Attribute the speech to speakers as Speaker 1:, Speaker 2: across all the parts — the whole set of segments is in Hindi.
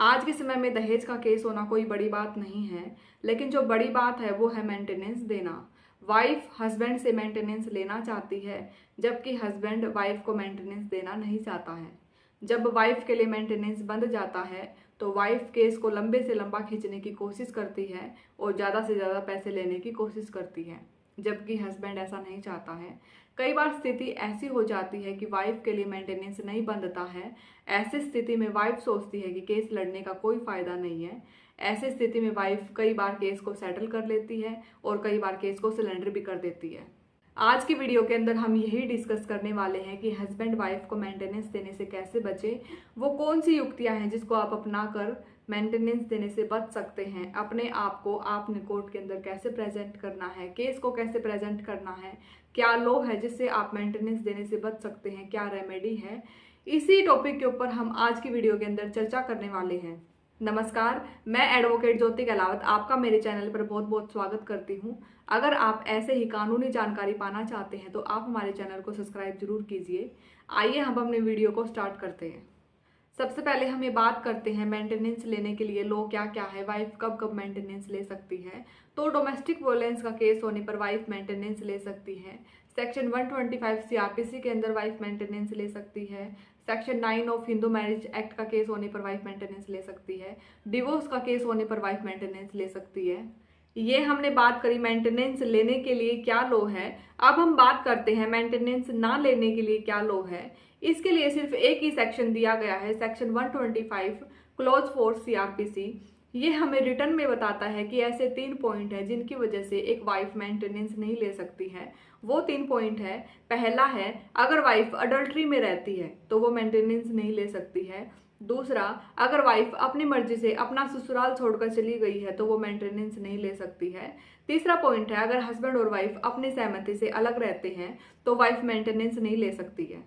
Speaker 1: आज के समय में दहेज का केस होना कोई बड़ी बात नहीं है, लेकिन जो बड़ी बात है वो है मेंटेनेंस देना। वाइफ हस्बैंड से मेंटेनेंस लेना चाहती है, जबकि हस्बैंड वाइफ को मेंटेनेंस देना नहीं चाहता है। जब वाइफ के लिए मेंटेनेंस बंध जाता है तो वाइफ केस को लंबे से लंबा खींचने की कोशिश करती है और ज़्यादा से ज़्यादा पैसे लेने की कोशिश करती है, जबकि हस्बैंड ऐसा नहीं चाहता है। कई बार स्थिति ऐसी हो जाती है कि वाइफ के लिए मेंटेनेंस नहीं बनता है। ऐसी स्थिति में वाइफ सोचती है कि केस लड़ने का कोई फायदा नहीं है। ऐसी स्थिति में वाइफ कई बार केस को सेटल कर लेती है और कई बार केस को सिलेंडर भी कर देती है। आज की वीडियो के अंदर हम यही डिस्कस करने वाले हैं कि हस्बैंड वाइफ को मेंटेनेंस देने से कैसे बचे, वो कौन सी युक्तियां हैं जिसको आप अपना कर मेंटेनेंस देने से बच सकते हैं। अपने आप को आपने कोर्ट के अंदर कैसे प्रेजेंट करना है, केस को कैसे प्रेजेंट करना है, क्या लॉ है जिससे आप मेंटेनेंस देने से बच सकते हैं, क्या रेमेडी है। इसी टॉपिक के ऊपर हम आज की वीडियो के अंदर चर्चा करने वाले हैं। नमस्कार, मैं एडवोकेट ज्योति गहलावत आपका मेरे चैनल पर बहुत बहुत स्वागत करती हूं। अगर आप ऐसे ही कानूनी जानकारी पाना चाहते हैं तो आप हमारे चैनल को सब्सक्राइब जरूर कीजिए। आइए हम अपने वीडियो को स्टार्ट करते हैं। सबसे पहले हम ये बात करते हैं मेंटेनेंस लेने के लिए लॉ क्या क्या है, वाइफ कब कब मेंटेनेंस ले सकती है। तो डोमेस्टिक वायलेंस का केस होने पर वाइफ मेंटेनेंस ले सकती है। सेक्शन 125 सीआरपीसी के अंदर वाइफ मेंटेनेंस ले सकती है। Section 9 of Hindu marriage act का केस होने पर वाइफ मेंटेनेंस ले सकती है। डिवोर्स का केस होने पर वाइफ मेंटेनेंस ले सकती है। ये हमने बात करी मेंटेनेंस लेने के लिए क्या लॉ है। अब हम बात करते हैं मेंटेनेंस ना लेने के लिए क्या लॉ है। इसके लिए सिर्फ एक ही सेक्शन दिया गया है, सेक्शन 125 क्लॉज 4 सीआरपीसी। ये हमें रिटर्न में बताता है कि ऐसे 3 पॉइंट है जिनकी वजह से एक वाइफ मेंटेनेंस नहीं ले सकती है। वो 3 पॉइंट है। पहला है, अगर वाइफ अडल्ट्री में रहती है तो वो मेंटेनेंस नहीं ले सकती है। दूसरा, अगर वाइफ अपनी मर्जी से अपना ससुराल छोड़कर चली गई है तो वो मेंटेनेंस नहीं ले सकती है। तीसरा पॉइंट है, अगर हस्बैंड और वाइफ अपनी सहमति से अलग रहते हैं तो वाइफ मेंटेनेंस नहीं ले सकती है।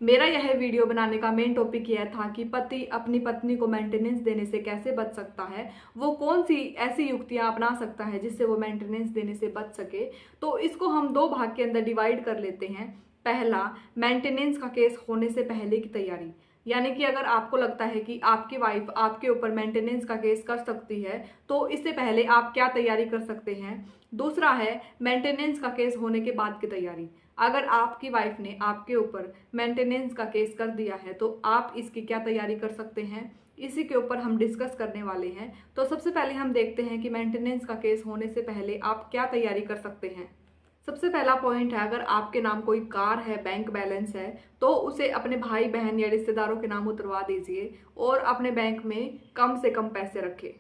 Speaker 1: मेरा यह वीडियो बनाने का मेन टॉपिक यह था कि पति अपनी पत्नी को मेंटेनेंस देने से कैसे बच सकता है, वो कौन सी ऐसी युक्तियां अपना सकता है जिससे वो मेंटेनेंस देने से बच सके। तो इसको हम 2 भाग के अंदर डिवाइड कर लेते हैं। पहला, मेंटेनेंस का केस होने से पहले की तैयारी, यानी कि अगर आपको लगता है कि आपकी वाइफ आपके ऊपर मेंटेनेंस का केस कर सकती है तो इससे पहले आप क्या तैयारी कर सकते हैं। दूसरा है मेंटेनेंस का केस होने के बाद की तैयारी। अगर आपकी वाइफ ने आपके ऊपर मेंटेनेंस का केस कर दिया है तो आप इसकी क्या तैयारी कर सकते हैं, इसी के ऊपर हम डिस्कस करने वाले हैं। तो सबसे पहले हम देखते हैं कि मेंटेनेंस का केस होने से पहले आप क्या तैयारी कर सकते हैं। सबसे पहला पॉइंट है, अगर आपके नाम कोई कार है, बैंक बैलेंस है, तो उसे अपने भाई बहन या रिश्तेदारों के नाम उतरवा दीजिए और अपने बैंक में कम से कम पैसे रखें।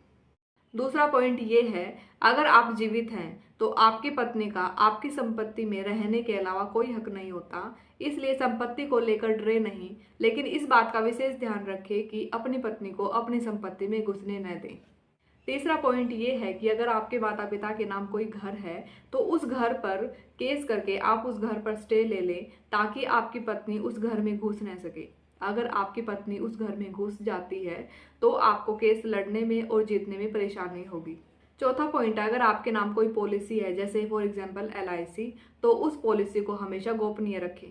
Speaker 1: दूसरा पॉइंट ये है, अगर आप जीवित हैं तो आपकी पत्नी का आपकी संपत्ति में रहने के अलावा कोई हक नहीं होता, इसलिए संपत्ति को लेकर डरे नहीं, लेकिन इस बात का विशेष ध्यान रखें कि अपनी पत्नी को अपनी संपत्ति में घुसने न दें। तीसरा पॉइंट ये है कि अगर आपके माता पिता के नाम कोई घर है तो उस घर पर केस करके आप उस घर पर स्टे ले लें ताकि आपकी पत्नी उस घर में घुस न सके। अगर आपकी पत्नी उस घर में घुस जाती है तो आपको केस लड़ने में और जीतने में परेशानी होगी। चौथा पॉइंट है, अगर आपके नाम कोई पॉलिसी है जैसे फॉर एग्जांपल LIC, तो उस पॉलिसी को हमेशा गोपनीय रखें।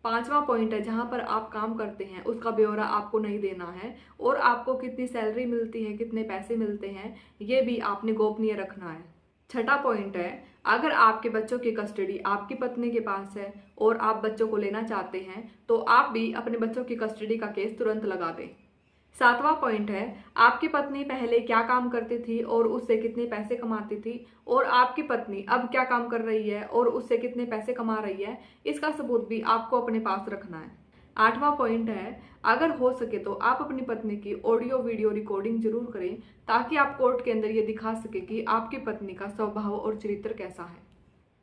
Speaker 1: पांचवा पॉइंट है, जहां पर आप काम करते हैं उसका ब्यौरा आपको नहीं देना है और आपको कितनी सैलरी मिलती है, कितने पैसे मिलते हैं, ये भी आपने गोपनीय रखना है। छठा पॉइंट है, अगर आपके बच्चों की कस्टडी आपकी पत्नी के पास है और आप बच्चों को लेना चाहते हैं तो आप भी अपने बच्चों की कस्टडी का केस तुरंत लगा दें। सातवां पॉइंट है, आपकी पत्नी पहले क्या काम करती थी और उससे कितने पैसे कमाती थी और आपकी पत्नी अब क्या काम कर रही है और उससे कितने पैसे कमा रही है, इसका सबूत भी आपको अपने पास रखना है। आठवां पॉइंट है, अगर हो सके तो आप अपनी पत्नी की ऑडियो वीडियो रिकॉर्डिंग जरूर करें ताकि आप कोर्ट के अंदर ये दिखा सके कि आपकी पत्नी का स्वभाव और चरित्र कैसा है।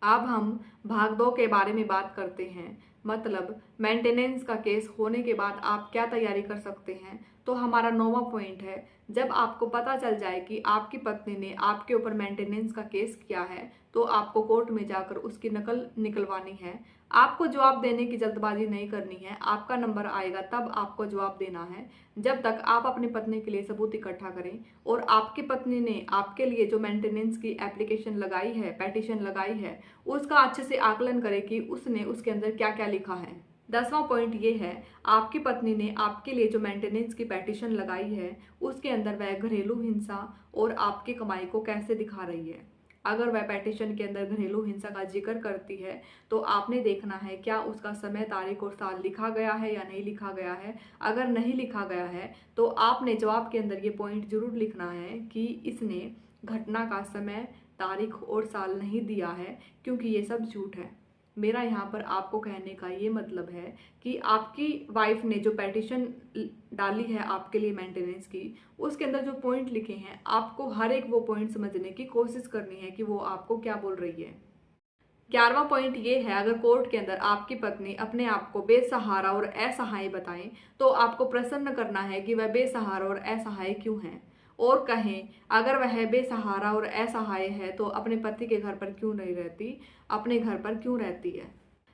Speaker 1: अब हम भाग 2 के बारे में बात करते हैं, मतलब मेंटेनेंस का केस होने के बाद आप क्या तैयारी कर सकते हैं। तो हमारा 9वां पॉइंट है, जब आपको पता चल जाए कि आपकी पत्नी ने आपके ऊपर मेंटेनेंस का केस किया है तो आपको कोर्ट में जाकर उसकी नकल निकलवानी है। आपको जवाब देने की जल्दबाजी नहीं करनी है, आपका नंबर आएगा तब आपको जवाब देना है। जब तक आप अपनी पत्नी के लिए सबूत इकट्ठा करें और आपकी पत्नी ने आपके लिए जो मेंटेनेंस की एप्लीकेशन लगाई है, पेटिशन लगाई है, उसका अच्छे से आकलन करें कि उसने उसके अंदर क्या क्या लिखा है। 10वां पॉइंट ये है, आपकी पत्नी ने आपके लिए जो मेंटेनेंस की पेटिशन लगाई है उसके अंदर वह घरेलू हिंसा और आपकी कमाई को कैसे दिखा रही है। अगर वह पेटिशन के अंदर घरेलू हिंसा का जिक्र करती है तो आपने देखना है क्या उसका समय, तारीख और साल लिखा गया है या नहीं लिखा गया है। अगर नहीं लिखा गया है तो आपने जवाब के अंदर ये पॉइंट जरूर लिखना है कि इसने घटना का समय, तारीख और साल नहीं दिया है, क्योंकि ये सब झूठ है। मेरा यहाँ पर आपको कहने का ये मतलब है कि आपकी वाइफ ने जो पेटिशन डाली है आपके लिए मेंटेनेंस की, उसके अंदर जो पॉइंट लिखे हैं आपको हर एक वो पॉइंट समझने की कोशिश करनी है कि वो आपको क्या बोल रही है। 11वां पॉइंट ये है, अगर कोर्ट के अंदर आपकी पत्नी अपने आप को बेसहारा और असहाय बताएं तो आपको प्रसन्न करना है कि वह बेसहारा और असहाय क्यों है, और कहें अगर वह बेसहारा और असहाय है तो अपने पति के घर पर क्यों नहीं रहती, अपने घर पर क्यों रहती है।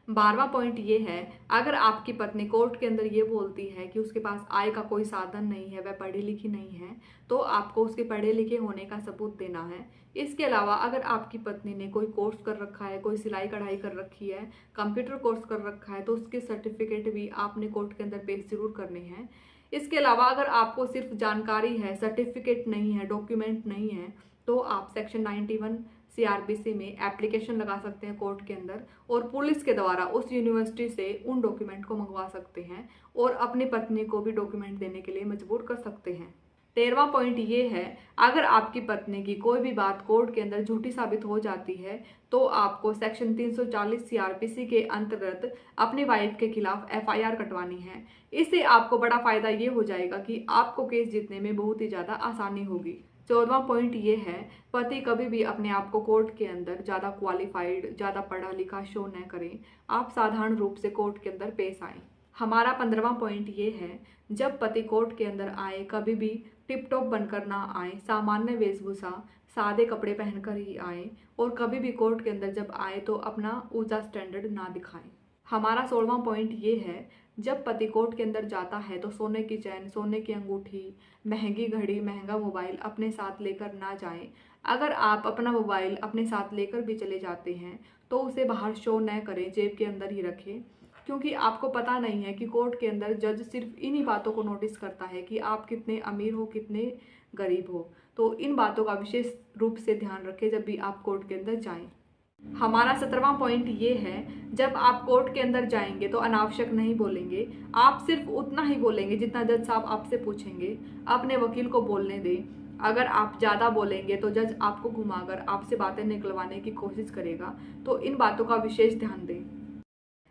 Speaker 1: 12वां पॉइंट ये है, अगर आपकी पत्नी कोर्ट के अंदर ये बोलती है कि उसके पास आय का कोई साधन नहीं है, वह पढ़ी लिखी नहीं है, तो आपको उसके पढ़े लिखे होने का सबूत देना है। इसके अलावा अगर आपकी पत्नी ने कोई कोर्स कर रखा है, कोई सिलाई कढ़ाई कर रखी है, कंप्यूटर कोर्स कर रखा है, तो उसके सर्टिफिकेट भी आपने कोर्ट के अंदर पेश जरूर करने हैं। इसके अलावा अगर आपको सिर्फ जानकारी है, सर्टिफिकेट नहीं है, डॉक्यूमेंट नहीं है, तो आप सेक्शन 91 CRPC में एप्लीकेशन लगा सकते हैं कोर्ट के अंदर, और पुलिस के द्वारा उस यूनिवर्सिटी से उन डॉक्यूमेंट को मंगवा सकते हैं और अपनी पत्नी को भी डॉक्यूमेंट देने के लिए मजबूर कर सकते हैं। 13वां पॉइंट ये है, अगर आपकी पत्नी की कोई भी बात कोर्ट के अंदर झूठी साबित हो जाती है तो आपको सेक्शन 340 CRPC के अंतर्गत अपनी वाइफ के खिलाफ FIR कटवानी है। इससे आपको बड़ा फायदा ये हो जाएगा कि आपको केस जीतने में बहुत ही ज़्यादा आसानी होगी। 14वां पॉइंट ये है, पति कभी भी अपने आप को कोर्ट के अंदर ज़्यादा क्वालिफाइड, ज़्यादा पढ़ा लिखा शो न करें। आप साधारण रूप से कोर्ट के अंदर पेश आएँ। हमारा 15वां पॉइंट ये है, जब पति कोर्ट के अंदर आए कभी भी टिप टॉप बनकर ना आए, सामान्य वेशभूषा, सादे कपड़े पहनकर ही आए, और कभी भी कोर्ट के अंदर जब आए तो अपना ऊंचा स्टैंडर्ड ना दिखाएं। हमारा 16वां पॉइंट ये है, जब पति कोर्ट के अंदर जाता है तो सोने की चैन, सोने की अंगूठी, महंगी घड़ी, महंगा मोबाइल अपने साथ लेकर ना जाएं। अगर आप अपना मोबाइल अपने साथ लेकर भी चले जाते हैं तो उसे बाहर शो न करें, जेब के अंदर ही रखें, क्योंकि आपको पता नहीं है कि कोर्ट के अंदर जज सिर्फ इन्हीं बातों को नोटिस करता है कि आप कितने अमीर हो, कितने गरीब हो। तो इन बातों का विशेष रूप से ध्यान रखें जब भी आप कोर्ट के अंदर जाएं। हमारा 17वां पॉइंट ये है, जब आप कोर्ट के अंदर जाएंगे तो अनावश्यक नहीं बोलेंगे। आप सिर्फ उतना ही बोलेंगे जितना जज साहब आपसे पूछेंगे। अपने वकील को बोलने दें। अगर आप ज़्यादा बोलेंगे तो जज आपको घुमाकर आपसे बातें निकलवाने की कोशिश करेगा, तो इन बातों का विशेष ध्यान दें।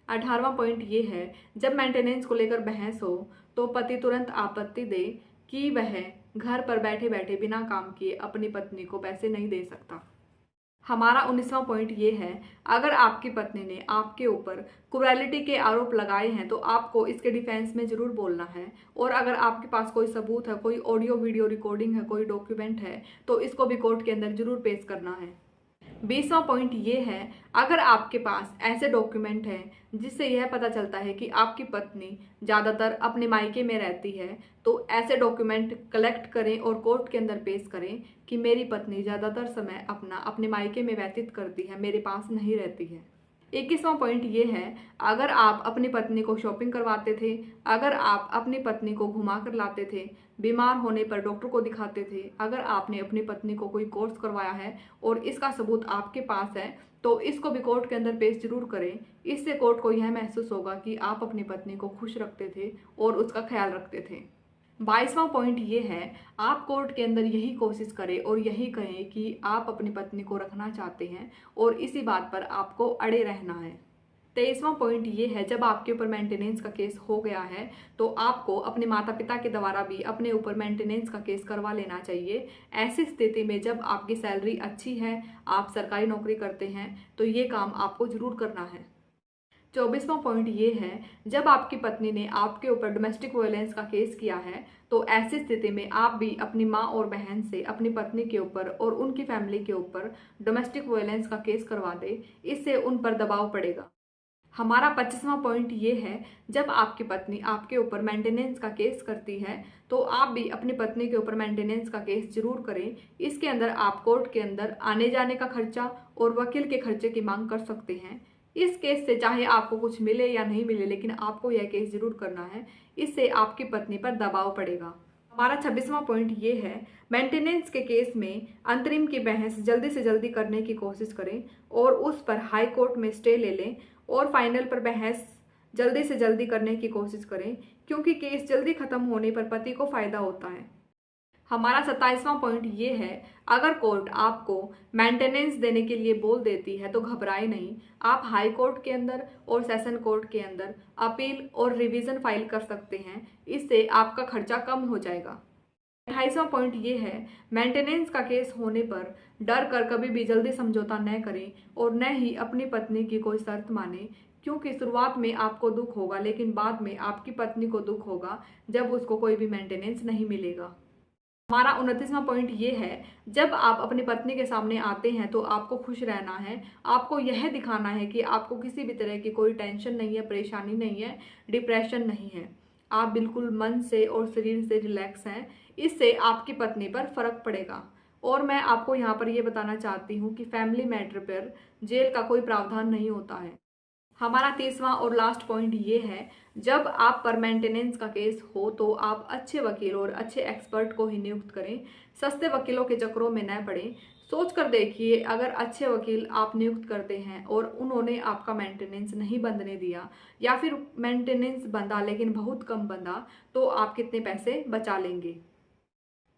Speaker 1: 18वां पॉइंट ये है, जब मेंटेनेंस को लेकर बहस हो तो पति तुरंत आपत्ति दे कि वह घर पर बैठे बैठे बिना काम किए अपनी पत्नी को पैसे नहीं दे सकता। हमारा 19वां पॉइंट ये है, अगर आपकी पत्नी ने आपके ऊपर क्रूएलिटी के आरोप लगाए हैं तो आपको इसके डिफेंस में ज़रूर बोलना है, और अगर आपके पास कोई सबूत है, कोई ऑडियो वीडियो रिकॉर्डिंग है, कोई डॉक्यूमेंट है, तो इसको भी कोर्ट के अंदर जरूर पेश करना है। 20वां पॉइंट ये है, अगर आपके पास ऐसे डॉक्यूमेंट हैं जिससे यह पता चलता है कि आपकी पत्नी ज़्यादातर अपने मायके में रहती है, तो ऐसे डॉक्यूमेंट कलेक्ट करें और कोर्ट के अंदर पेश करें कि मेरी पत्नी ज़्यादातर समय अपने मायके में व्यतीत करती है, मेरे पास नहीं रहती है। 21वां पॉइंट ये है, अगर आप अपनी पत्नी को शॉपिंग करवाते थे, अगर आप अपनी पत्नी को घुमा कर लाते थे, बीमार होने पर डॉक्टर को दिखाते थे, अगर आपने अपनी पत्नी को कोई कोर्स करवाया है और इसका सबूत आपके पास है, तो इसको भी कोर्ट के अंदर पेश जरूर करें। इससे कोर्ट को यह महसूस होगा कि आप अपनी पत्नी को खुश रखते थे और उसका ख्याल रखते थे। 22वां पॉइंट ये है, आप कोर्ट के अंदर यही कोशिश करें और यही कहें कि आप अपनी पत्नी को रखना चाहते हैं और इसी बात पर आपको अड़े रहना है। 23वां पॉइंट ये है, जब आपके ऊपर मेंटेनेंस का केस हो गया है तो आपको अपने माता पिता के द्वारा भी अपने ऊपर मेंटेनेंस का केस करवा लेना चाहिए। ऐसी स्थिति में जब आपकी सैलरी अच्छी है, आप सरकारी नौकरी करते हैं, तो ये काम आपको जरूर करना है। 24वां पॉइंट ये है, जब आपकी पत्नी ने आपके ऊपर डोमेस्टिक वायलेंस का केस किया है तो ऐसी स्थिति में आप भी अपनी माँ और बहन से अपनी पत्नी के ऊपर और उनकी फैमिली के ऊपर डोमेस्टिक वायलेंस का केस करवा दे, इससे उन पर दबाव पड़ेगा। हमारा 25वां पॉइंट ये है, जब आपकी पत्नी आपके ऊपर मेंटेनेंस का केस करती है तो आप भी अपनी पत्नी के ऊपर मेंटेनेंस का केस जरूर करें। इसके अंदर आप कोर्ट के अंदर आने जाने का खर्चा और वकील के खर्चे की मांग कर सकते हैं। इस केस से चाहे आपको कुछ मिले या नहीं मिले, लेकिन आपको यह केस जरूर करना है। इससे आपकी पत्नी पर दबाव पड़ेगा। हमारा 26वां पॉइंट ये है, मेंटेनेंस के केस में अंतरिम की बहस जल्दी से जल्दी करने की कोशिश करें और उस पर हाई कोर्ट में स्टे ले लें और फाइनल पर बहस जल्दी से जल्दी करने की कोशिश करें, क्योंकि केस जल्दी खत्म होने पर पति को फायदा होता है। हमारा 27वां पॉइंट ये है, अगर कोर्ट आपको मेंटेनेंस देने के लिए बोल देती है तो घबराए नहीं। आप हाई कोर्ट के अंदर और सेशन कोर्ट के अंदर अपील और रिवीजन फाइल कर सकते हैं। इससे आपका खर्चा कम हो जाएगा। 28वां पॉइंट ये है, मेंटेनेंस का केस होने पर डर कर कभी भी जल्दी समझौता न करें और न ही अपनी पत्नी की कोई शर्त माने, क्योंकि शुरुआत में आपको दुख होगा लेकिन बाद में आपकी पत्नी को दुख होगा जब उसको कोई भी मेंटेनेंस नहीं मिलेगा। हमारा 29वां पॉइंट ये है, जब आप अपनी पत्नी के सामने आते हैं तो आपको खुश रहना है। आपको यह दिखाना है कि आपको किसी भी तरह की कोई टेंशन नहीं है, परेशानी नहीं है, डिप्रेशन नहीं है। आप बिल्कुल मन से और शरीर से रिलैक्स हैं। इससे आपकी पत्नी पर फर्क पड़ेगा। और मैं आपको यहाँ पर ये बताना चाहती हूँ कि फैमिली मैटर पर जेल का कोई प्रावधान नहीं होता है। हमारा 30वां और लास्ट पॉइंट ये है, जब आप पर मेंटेनेंस का केस हो तो आप अच्छे वकील और अच्छे एक्सपर्ट को ही नियुक्त करें। सस्ते वकीलों के चक्करों में न पड़ें। सोच कर देखिए, अगर अच्छे वकील आप नियुक्त करते हैं और उन्होंने आपका मेंटेनेंस नहीं बंधने दिया या फिर मेंटेनेंस बंधा लेकिन बहुत कम बंधा, तो आप कितने पैसे बचा लेंगे।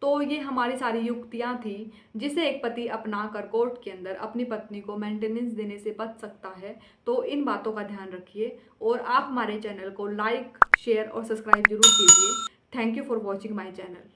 Speaker 1: तो ये हमारी सारी युक्तियां थी जिसे एक पति अपना कर कोर्ट के अंदर अपनी पत्नी को मेंटेनेंस देने से बच सकता है। तो इन बातों का ध्यान रखिए और आप हमारे चैनल को लाइक, शेयर और सब्सक्राइब जरूर कीजिए। Thank you for watching my channel.